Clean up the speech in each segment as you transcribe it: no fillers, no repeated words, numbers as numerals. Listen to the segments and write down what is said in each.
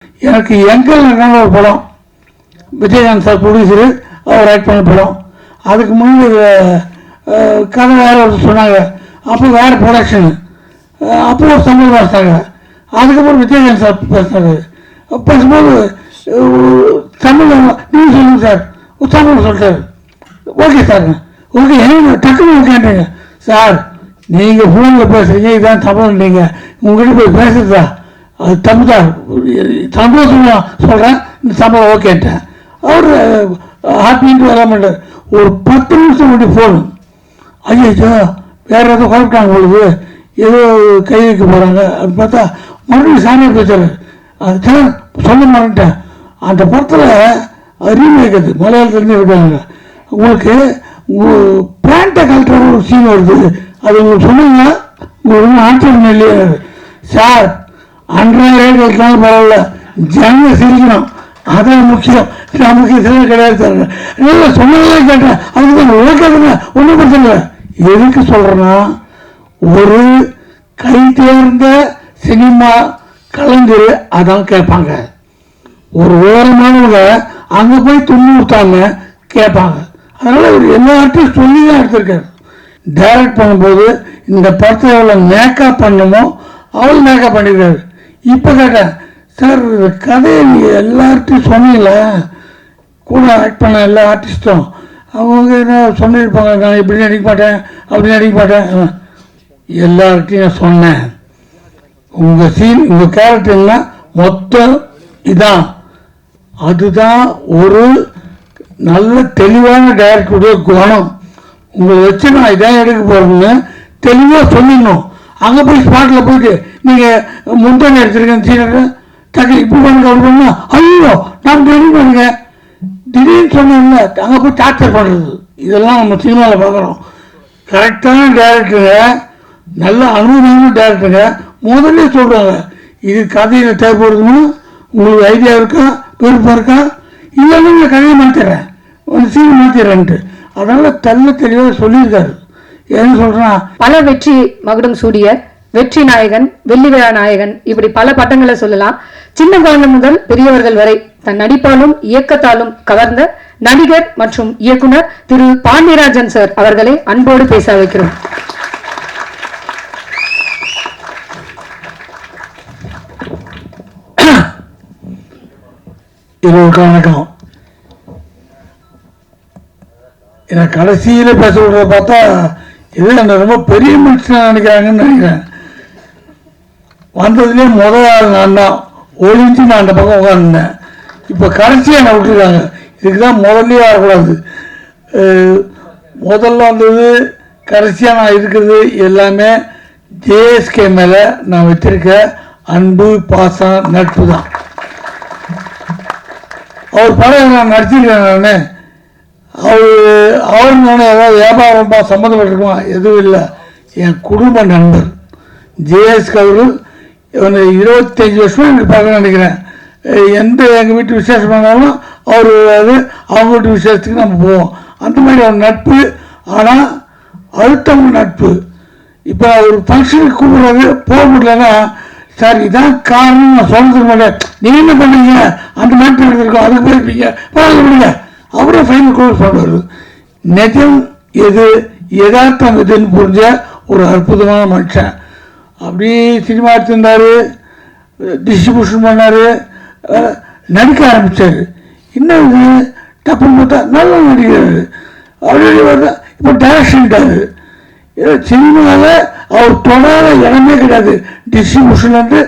எனக்கு எங்கள் நல்ல ஒரு படம் விஜயகாந்த் சார் ப்ரொடியூசரு அவர் ஆக்ட் பண்ண படம். அதுக்கு முன்னாடி கதை வேறு ஒரு சொன்னாங்க. அப்போ வேறு ப்ரொடக்ஷனு. அப்போ ஒரு சம்பளம் பேசினாங்க. அதுக்கப்புறம் விஜயகாந்த் சார் பேசினாரு. பேசும்போது சம்பளம் நீங்கள் சொல்லுங்கள் சார், ஒரு சம்பளம் சொல்லிட்டாரு. ஓகே சார், ஓகே என்ன டக்குன்னு ஓகேன்றீங்க சார். நீங்கள் ஃபோனில் பேசுகிறீங்க, இதான் சம்பளம். நீங்கள் உங்கள்கிட்ட போய் பேசுகிறதா அது தப்பு தான். சந்தோஷமாக சொல்கிறேன், இந்த சம்பளம் ஓகேன்ட்டேன். அவர் ஹாப்பின்ட்டு வர மாட்டார். ஒரு 10 நிமிஷம் முன்னாடி ஃபோன், ஐயோ வேறு ஏதோ குழப்பிட்டாங்க பொழுது, ஏதோ கை வைக்க போகிறாங்க அப்படின்னு பார்த்தா மறுபடியும் சாமியை பேசுகிறார். அது சார் சொல்ல மாட்டேன். அந்த படத்தில் ரீமேக் அது மலையாளத்துலேருந்து விட்டாங்க. உங்களுக்கு பேண்ட்டை கழட்டுற ஒரு சீன் வருது, அது உங்களுக்கு சொன்னீங்கன்னா உங்களுக்கு ஆச்சரியம் இல்லையா சார். அன்றாட கழிச்சாலும் பரவாயில்ல, ஜனங்க சிரிக்கணும், அதான் முக்கியம். நமக்கு இதெல்லாம் கிடையாது சார். இல்லை சொன்னதெல்லாம் கேட்டேன், அதுக்கு தான் ஓகேதுங்க, ஒன்றும் பிரச்சனை இல்லை. எதுக்கு சொல்கிறேன்னா, ஒரு கை தேர்ந்த சினிமா கலைஞர் அதான் கேட்பாங்க. ஒரு ஓரமானவங்க அங்கே போய் துண்ணூத்தாங்க கேட்பாங்க. அதனால் இவர் எல்லார்ட்டையும் சொல்லி தான் எடுத்திருக்காரு. டைரக்ட் பண்ணும்போது இந்த படத்தை எவ்வளோ மேக்கப் பண்ணணுமோ அவ்வளோ மேக்கப் பண்ணியிருக்காரு. இப்போ கேட்டேன் சார், கதையை நீங்கள் எல்லார்ட்டையும் சொன்னீங்களா? கூட ஆக்ட் பண்ண எல்லா ஆர்டிஸ்ட்டும் அவங்க என்ன சொல்லியிருப்பாங்க, நான் இப்படி நடிக்க மாட்டேன் அப்படி நடிக்க மாட்டேன். எல்லார்கிட்டையும் நான் சொன்னேன், உங்கள் சீன் உங்கள் கேரக்டர்னா மொத்தம் இதான். அதுதான் ஒரு நல்ல தெளிவான டைரக்டருடைய குணம். உங்களை வச்சு நான் இதான் எடுக்க போகிறேன்னு தெளிவாக சொல்லிடணும். அங்கே போய் ஸ்பாட்டில் போயிட்டு நீங்கள் முந்தானே எடுத்துருக்கேன் சீனரை டக்கு இப்படி பண்ணுங்க அப்படி பண்ணா, ஐயோ நான் ரெடி பண்ணுங்க திடீர்னு சொன்னேன்ல, அங்கே போய் டார்ச்சர் பண்ணுறது. இதெல்லாம் நம்ம சினிமாவில் பார்க்குறோம். கரெக்டான டைரக்டருங்க, நல்ல அனுபவமான டைரக்டருங்க முதல்ல சொல்கிறாங்க, இது கதையில் தேவைப்படுதுன்னு உங்களுக்கு ஐடியா இருக்கா, விருப்பம் இருக்கா, இல்லைன்னா நான் கதையை மாற்றிடுறேன், ஒரு சீன் மாற்றிடுறேன்ட்டு. அதனால் தெளிவாக சொல்லியிருக்காரு. என்ன சொல்கிறேன்னா, பல வெற்றி மகுடம் சூடிய வெற்றி நாயகன், வெள்ளி விழா நாயகன், இப்படி பல பட்டங்களை சொல்லலாம். சின்ன குழந்தை முதல் பெரியவர்கள் வரை தன் நடிப்பாலும் இயக்கத்தாலும் கவர்ந்த நடிகர் மற்றும் இயக்குனர் திரு பாண்டியராஜன் சார் அவர்களை அன்போடு பேச வைக்கிறோம். வணக்கம். எனக்கு கடைசியில் பேச விடுறத பார்த்தா இது என்ன ரொம்ப பெரிய மனுஷனாக நினைக்கிறாங்கன்னு நினைக்கிறேன். வந்ததுலேயே முதல் ஆள் நான் தான், ஒளிஞ்சு நான் அந்த பக்கம் உட்காந்துருந்தேன். இப்போ கடைசியாக என்னை விட்டுருக்காங்க. இதுக்கு தான் முதல்லையே வரக்கூடாது. முதல்ல வந்தது கடைசியாக நான் இருக்கிறது எல்லாமே ஜேஎஸ்கே மேலே நான் வச்சிருக்க அன்பு பாசம் நட்பு தான். அவர் படம் நான் நடிச்சிருக்கேன். நான் அவர் நான் ஏதாவது வியாபாரமா சம்மந்தப்பட்டிருக்குமா? எதுவும் இல்லை. என் குடும்ப நண்பர் ஜேஎஸ்கே அவர்கள் 25 வருஷம் எனக்கு பார்க்க நினைக்கிறேன். எங்கள் வீட்டு விசேஷம் பண்ணாலும் அவர் அது அவங்க வீட்டு விசேஷத்துக்கு நம்ம போவோம். அந்த மாதிரி ஒரு நட்பு. ஆனால் அழுத்தம் நட்பு. இப்போ ஒரு ஃபங்க்ஷனுக்கு கூப்பிடுறது போக முடியலன்னா, சார் இதான் காரணம் நான் சொல்றதுக்கு மாட்டேன், நீங்கள் என்ன பண்ணுறீங்க, அந்த மேட்ரு எடுத்துருக்கோம், அதுக்கு போயிருப்பீங்க, பரவாயில்ல முடியுங்க, அவரே ஃபைனல் க்ளோஸ் பண்ணுவார். நிஜம் எது யதார்த்தம் எதுன்னு புரிஞ்ச ஒரு அற்புதமான மனுஷன். அப்படி சினிமா எடுத்திருந்தார், டிஸ்ட்ரிபியூஷன் பண்ணார், நடிக்க ஆரம்பித்தார். இன்னும் இது டப்புன்னு பார்த்தா நல்லா நடிக்கிறார். அப்படி பார்த்தா இப்போ டைரக்ஷன்ட்டார். சினிமாவில் அவர் தொடாத இடமே கிடையாது. டிஸ்ட்ரிபியூஷன்லேருந்து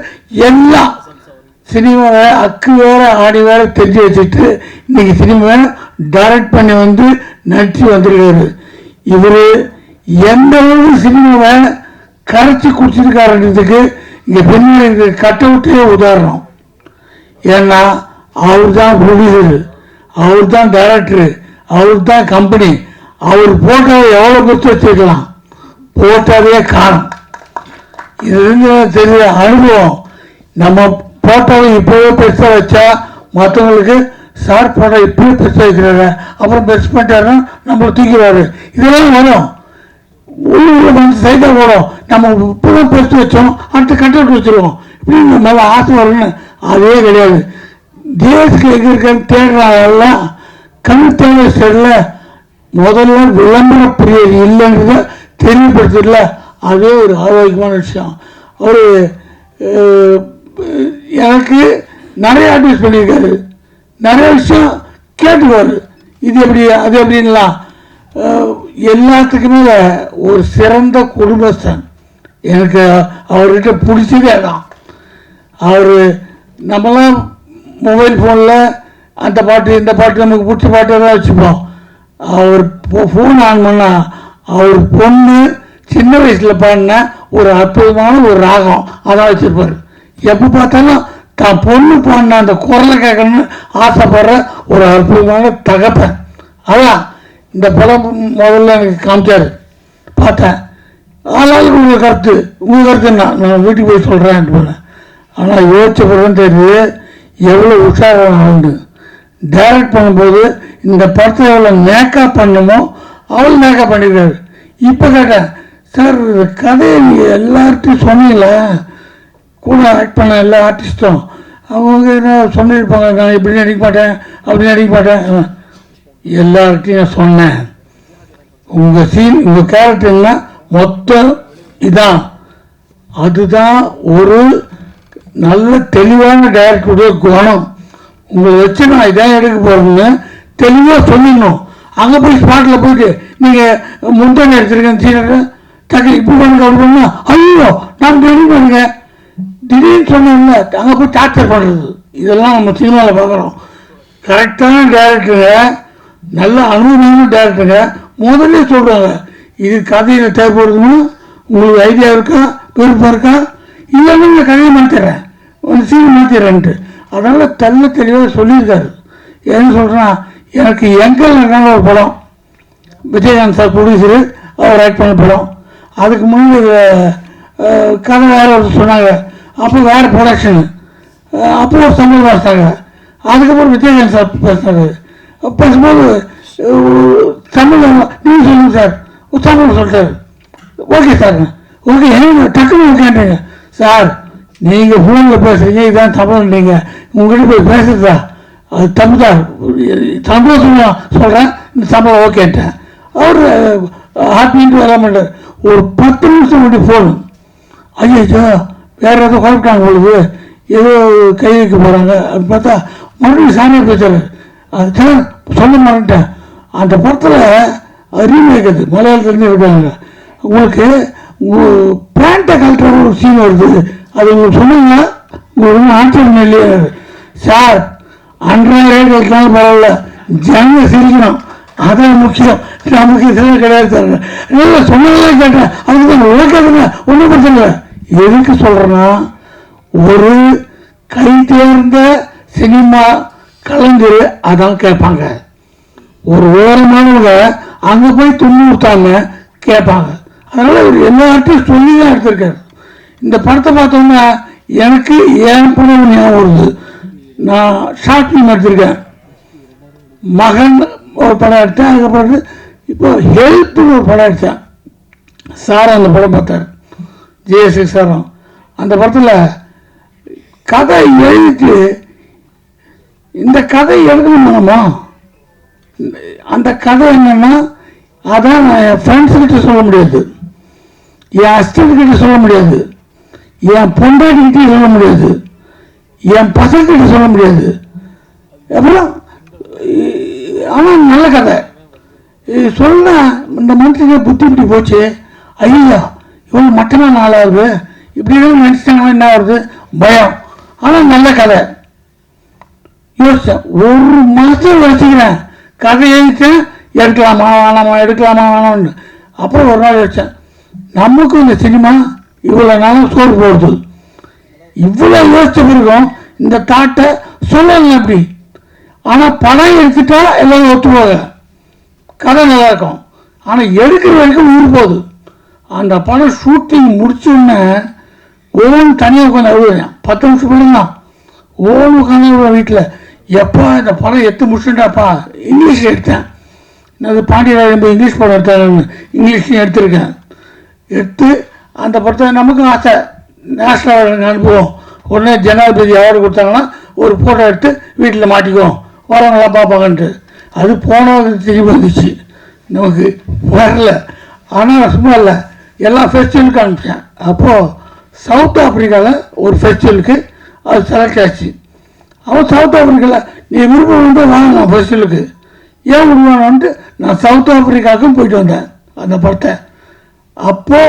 எல்லாம் சினிமாவை அக்கு வேற ஆடி வேற தெரிஞ்சு வச்சுட்டு இன்னைக்கு சினிமாவை டைரக்ட் பண்ணி வந்து நடிச்சு வந்திருக்காரு. இவர் எந்த அளவுக்கு சினிமாவை கரைச்சி குடிச்சிருக்காருன்றதுக்கு இங்கே பின்னாடி கட் அவுட்டே உதாரணம். ஏன்னா அவர் தான் ப்ரொடியூசரு, அவர் தான் டைரக்டரு, அவர் தான் கம்பெனி. அவர் போட்டோவை எவ்வளோ கொடுத்து வச்சுருக்கலாம், போட்டோவே காணும். இது தெரியல அனுபவம். நம்ம போட்டோவை இப்போவே பெருசாக வச்சா மற்றவங்களுக்கு சார் போட்டோ இப்போவே பெருசாக வைக்கிறாரு, அப்புறம் பெருசு பண்ணிட்டாருன்னா நம்மளை தூக்கிடுவாரு. இதெல்லாம் வரும். உள்ளூரில் வந்து சைடாக வரும். நம்ம இப்போதான் பெருசு வச்சோம், அடுத்த கட் அவுட் வச்சுருவோம். இப்படி இந்த மேலே ஆசை வரும்னு அதே கிடையாது. தேசத்துக்கு எங்கே இருக்கான்னு தேடுறாங்கலாம் கண் தேவை ஸ்டேட்டில் முதல்ல விளம்பர பிரியர் இல்லைங்கிறத தெரியப்படுத்தல. அதே ஒரு ஆரோக்கியமான விஷயம். அவர் எனக்கு நிறைய அட்வைஸ் பண்ணியிருக்காரு, நிறைய விஷயம் கேட்டுக்குவார், இது எப்படி அது எப்படின்லாம். எல்லாத்துக்குமே ஒரு சிறந்த குடும்பஸ்தான். எனக்கு அவர்கிட்ட பிடிச்சதே தான். அவர் நம்மளாம் மொபைல் ஃபோனில் அந்த பாட்டு இந்த பாட்டு நமக்கு பிடிச்ச பாட்டு தான் வச்சுப்போம். அவர் ஃபோன் ஆன் பண்ணால் அவர் பொண்ணு சின்ன வயசில் பாடின ஒரு அற்புதமான ஒரு ராகம் அதான் வச்சுருப்பார். எப்போ பார்த்தாலும் தான் பொண்ணு பாடின அந்த குரலை கேட்கணும்னு ஆசைப்படுற ஒரு அற்புதமான தகப்பன். அதான் இந்த படம் முதல்ல எனக்கு காமிச்சார், பார்த்தேன். ஆனாலும் உங்கள் கருத்து என்ன, நான் வீட்டுக்கு போய் சொல்கிறேன் போனேன். ஆனால் யோசிச்ச பிறகு தெரியுது எவ்வளோ உற்சாகம் உண்டு. டைரக்ட் பண்ணும்போது இந்த படத்தை எவ்வளோ மேக்கப் பண்ணணுமோ அவ்வளோ மேக்கப் பண்ணியிருக்காரு. இப்போ கேட்டேன், சார் கதையை நீங்கள் எல்லார்ட்டையும் சொன்னீங்களே, கூட ஆக்ட் பண்ண எல்லா ஆர்டிஸ்ட்டும் அவங்க என்ன சொல்லியிருப்பாங்க, நான் இப்படி நடிக்க மாட்டேன் அப்படி நடிக்க மாட்டேன். எல்லார்கிட்டையும் நான் சொன்னேன், உங்கள் சீன் உங்கள் கேரக்டர்னா மொத்தம் இதான். அதுதான் ஒரு நல்ல தெளிவான டைரக்டருடைய குணம். உங்களை வச்சு நான் இதான் எடுக்க போகிறேன்னு தெளிவாக சொல்லிடணும். அங்கே போய் ஸ்பாட்டில் போயிட்டு நீங்கள் முந்தானே எடுத்துருக்கேன் சீனரை டக்கு இப்படி பண்ணுங்க அப்படி பண்ணா ஐயோ நான் ரெடி பண்ணுங்க திடீர்னு சொன்னோம்ல அங்கே போய் டார்ச்சர் பண்ணுறது. இதெல்லாம் நம்ம சினிமாவில் பார்க்குறோம். கரெக்டான டைரக்டருங்க, நல்ல அனுபவமான டைரக்டருங்க முதல்ல சொல்கிறாங்க, இது கதையில் தேவைப்படுதுன்னு உங்களுக்கு ஐடியா இருக்கா, விருப்பம் இருக்கா, இல்லைன்னா நான் கதையை மாற்றிடுறேன், ஒரு சீன் மாற்றிடுறேன்ட்டு. அதனால் தெல்ல தெளிவாக சொல்லியிருக்காரு. என்ன சொல்கிறேன்னா, எனக்கு எங்கள் நடந்த ஒரு படம் விஜயகாந்த் சார் ப்ரொடியூசரு, அவர் ஆக்ட் பண்ண படம். அதுக்கு முன்னாடி கதை வேறு ஒரு சொன்னாங்க, அப்போ வேறு ப்ரொடக்ஷனு, அப்போ ஒரு சம்பளம் பேசினாங்க. அதுக்கப்புறம் விஜயகாந்த் சார் பேசினாரு. பேசும்போது சம்பளம் நீங்கள் சொல்லுங்கள் சார், ஒரு சம்பளம் சொல்லிட்டாரு. ஓகே சார், ஓகே என்ன டக்குன்னு கேட்டீங்க சார், நீங்கள் ஃபோனில் பேசுகிறீங்க, இதான் சம்பளம், நீங்கள் உங்கள்கிட்ட போய் பேசுகிறதா அது தப்பு தான், சந்தோஷமாக சொல்கிறேன், இந்த சம்பளம் ஓகேன்ட்டேன். அவர் ஹாப்பின்ட்டு வர மாட்டார். ஒரு 10 நிமிஷம் முன்னாடி ஃபோனு, ஐயோ வேறு ஏதோ குழப்பிட்டாங்க பொழுது, ஏதோ கை வைக்க போகிறாங்க அப்படின்னு பார்த்தா மறுபடியும் சாமியை பேசுறாரு. அது சொல்ல மாட்டேன். அந்த படத்தில் ரீமேக் அது மலையாளத்துலேருந்து விட்டாங்க. உங்களுக்கு பேண்ட்டை கழட்டுற ஒரு சீன் வருது, அது உங்களுக்கு சொன்னீங்கன்னா உங்களுக்கு ஆச்சரியம் இல்லையா சார், அன்றாட கழிச்சாலும் பரவாயில்ல, ஜனங்க சிரிக்கணும், அதான் முக்கியம், நமக்கு இதெல்லாம் கிடையாது சார். இல்லை சொன்னதெல்லாம் கேட்டேன், அதுக்கு தான் உழைக்காதுங்க, ஒன்றும் பிரச்சனை இல்லை. எதுக்கு சொல்கிறேன்னா, ஒரு கை தேர்ந்த சினிமா கலைஞர் அதான் கேட்பாங்க. ஒரு ஓரமானவங்க அங்கே போய் துண்ணூத்தாங்க கேட்பாங்க. அதனால் இவர் எல்லார்ட்டையும் சொல்லி தான் எடுத்திருக்காரு. இந்த படத்தை பார்த்தோம்னா எனக்கு ஏன் படம் ஞாபகம் வருது. நான் ஷார்ட் ஃபிலிம் எடுத்திருக்கேன், மகன் ஒரு படம் எடுத்தேன். அதுக்கப்புறம் இப்போ ஹெல்ப்னு ஒரு படம் எடுத்தேன். சார் அந்த படம் பார்த்தார், ஜெயஸ்ரீ சாரம். அந்த படத்தில் கதை எழுதிட்டு இந்த கதை எழுதணுமா, அந்த கதை என்னன்னா அதான் நான் என் ஃப்ரெண்ட்ஸ்கிட்ட சொல்ல முடியாது, என் ஹஸ்பண்ட்கிட்ட சொல்ல முடியாது, என் பொண்டாட்டிகிட்ட சொல்ல முடியாது, என் பசங்கிட்ட சொல்ல முடியாது. அப்புறம் ஆனால் நல்ல கதை சொன்னா இந்த மனுஷங்க புத்தி இப்படி போச்சு, ஐயோ இவ்வளோ மட்டமாக நாளாகுது, இப்படிலாம் நினச்சிட்டாங்கன்னா என்ன ஆகுது பயம். ஆனால் நல்ல கதை யோசித்தேன். 1 மாதம் வச்சுக்கிறேன், கதை எழுதிட்டேன், எடுக்கலாமா வேணாமா எடுக்கலாமா வேணாம்னு. அப்புறம் ஒரு நாள் வச்சேன், நமக்கும் இந்த சினிமா இவ்வளோ நாளும் சோறு போடுது, இவ்வளோ யோசிச்ச பிறகும் இந்த தாட்டை சொல்லலாம் அப்படி. ஆனால் படம் எடுத்துட்டா எல்லாம் ஒத்து போக கதை நல்லா இருக்கும். ஆனால் எடுக்கிற வரைக்கும் ஊர் போகுது. அந்த படம் ஷூட்டிங் முடிச்சோடனே ஓன் தனியாக உட்காந்து அழுவேன். 10 நிமிஷம் படம் தான், ஓன் உட்காந்து வீட்டில் எப்போ இந்த படம் எடுத்து முடிச்சுட்டாப்பா. இங்கிலீஷில் எடுத்தேன், நான் பாண்டியராஜன் போய் இங்கிலீஷ் படம் எடுத்தேன், இங்கிலீஷ்லையும் எடுத்திருக்கேன். எடுத்து அந்த படத்தை நமக்கும் ஆசை, நேஷனல் அனுப்புவோம் உடனே ஜனாதிபதி அவார்டு கொடுத்தாங்கன்னா ஒரு ஃபோட்டோ எடுத்து வீட்டில் மாட்டிக்குவோம், வரவங்களாம் பார்ப்பாங்கன்ட்டு. அது போனது திரும்பி வந்துச்சு, நமக்கு வரல. ஆனால் சும்மா இல்லை, எல்லா ஃபெஸ்டிவலுக்கும் அனுப்பிச்சேன். அப்போது சவுத் ஆப்பிரிக்காவில் ஒரு ஃபெஸ்டிவலுக்கு அது செலக்ட் ஆச்சு. அவன் சவுத் ஆப்பிரிக்காவில் நீ விருப்பம் வந்து வாங்க நான் ஃபெஸ்டிவலுக்கு, ஏன் விடுவானோன்ட்டு நான் சவுத் ஆப்பிரிக்காவுக்கும் போயிட்டு வந்தேன் அந்த படத்தை. அப்போ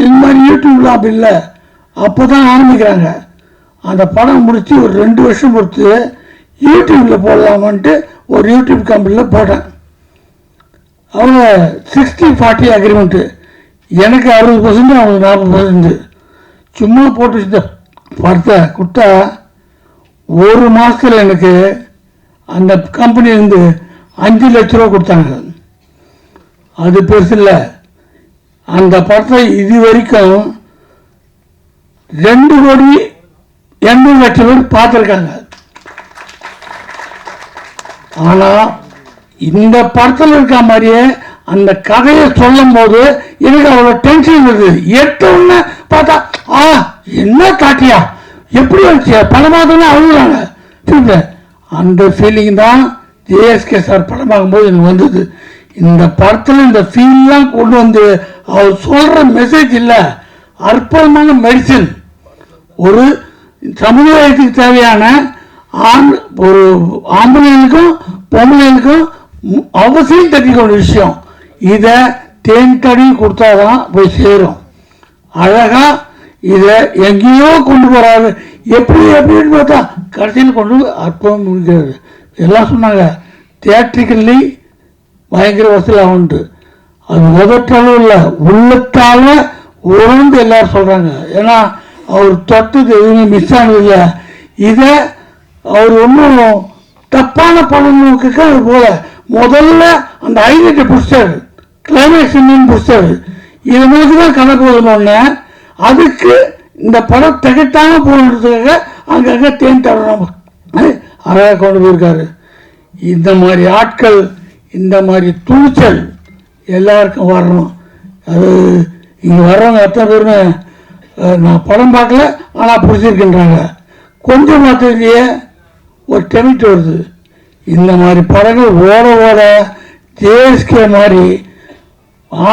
இந்த மாதிரி யூடியூப்லாம் அப்படி இல்லை, அப்போ தான் ஆரம்பிக்கிறாங்க. அந்த படம் முடித்து ஒரு 2 வருஷம் பொறுத்து யூடியூப்பில் போடலாமான்ட்டு ஒரு யூடியூப் கம்பெனியில் போட்டேன். அவங்க 60-40 அக்ரிமெண்ட்டு, எனக்கு 60%, அவங்களுக்கு 40%. சும்மா போட்டு வச்சுட்ட படத்தை கொடுத்தா 1 மாதத்தில் எனக்கு அந்த கம்பெனிலேருந்து 5 லட்ச ரூபா கொடுத்தாங்க. அது பெருசு இல்லை. அந்த படத்தை இது வரைக்கும் 2,80,00,000 பேர் பார்த்துருக்காங்க. ஆனால் இந்த படத்தில் இருக்க மாதிரியே அந்த கதையை சொல்லும் போது எனக்கு அவ்வளோ டென்ஷன் வருது. எடுத்தோடனே பார்த்தா என்ன காட்டியா, எப்படி வந்துச்சியா, படம் பார்த்தோன்னா அழுகுறாங்க. அந்த ஃபீலிங் தான் ஜேஎஸ்கே சார் படம் பார்க்கும்போது எனக்கு வந்தது. இந்த படத்தில் இந்த ஃபீல்லாம் கொண்டு வந்து அவர் சொல்கிற மெசேஜ் இல்லை, அற்புதமான மெடிசன். ஒரு சமுதாயத்துக்கு தேவையான ஒரு ஆம்பளைகளுக்கும் பொம்பளைகளுக்கும் அவசியம் தெரிஞ்சுக்க ஒரு விஷயம். இதை தேன் தடி கொடுத்தாதான் போய் சேரும். அழகா இதை எங்கேயோ கொண்டு போறாரு, எப்படின்னு பார்த்தா கடைசியில் கொண்டு அற்புதம் முடிக்கிறது. எல்லாம் சொன்னாங்க தியேட்ரிக்கல்லி பயங்கர வசூல் ஆகுன்ட்டு. அது உதட்டாலும் இல்லை, உள்ளத்தால உணர்ந்து எல்லாரும் சொல்றாங்க. ஏன்னா அவர் தொட்டது எதுவுமே மிஸ் ஆனது இல்லை. இதை அவர் ஒன்றும் தப்பான பணமுக்கு போல முதல்ல அந்த ஹைலைட்டை பிடிச்சாரு, கிளைமேக்ஸ் பிடிச்சாரு. இது மாதிரி தான் கணக்கு போகணும்னு அதுக்கு இந்த படம் திகட்டாம போகிறதுக்காக அங்கங்கே தேன் தரணும் அழகாக கொண்டு போயிருக்காரு. இந்த மாதிரி ஆட்கள், இந்த மாதிரி துணிச்சல் எல்லாருக்கும் வரணும். அது இங்கே வர்றவங்க எத்தனை பேருமே நான் படம் பார்க்கல ஆனால் பிடிச்சிருக்கின்றாங்க. கொஞ்சம் மாத்திரையே ஒரு டெமிட் வருது. இந்த மாதிரி படங்கள் ஓட ஓட ஜேஎஸ்கே மாதிரி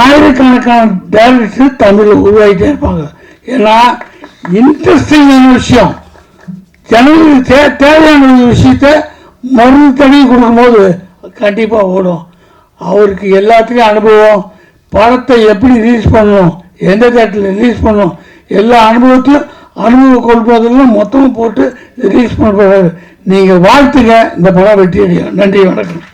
ஆயிரக்கணக்கான டைரக்டர்ஸ் தமிழில் உருவாகிட்டே இருப்பாங்க. ஏன்னா இன்ட்ரெஸ்டிங்கான விஷயம், ஜனங்களுக்கு தேவையான விஷயத்த மருந்து தடவி கொடுக்கும்போது கண்டிப்பாக ஓடும். அவருக்கு எல்லாத்துலேயும் அனுபவம், படத்தை எப்படி ரிலீஸ் பண்ணணும், எந்த தேட்டரில் ரிலீஸ் பண்ணணும், எல்லா அனுபவத்தையும் அனுபவம் கொடுப்பதெல்லாம் மொத்தமும் போட்டு ரிலீஸ் பண்ண போகிறாரு. நீங்கள் வாழ்த்துங்க, இந்த படம் வெற்றி அடையும். நன்றி, வணக்கம்.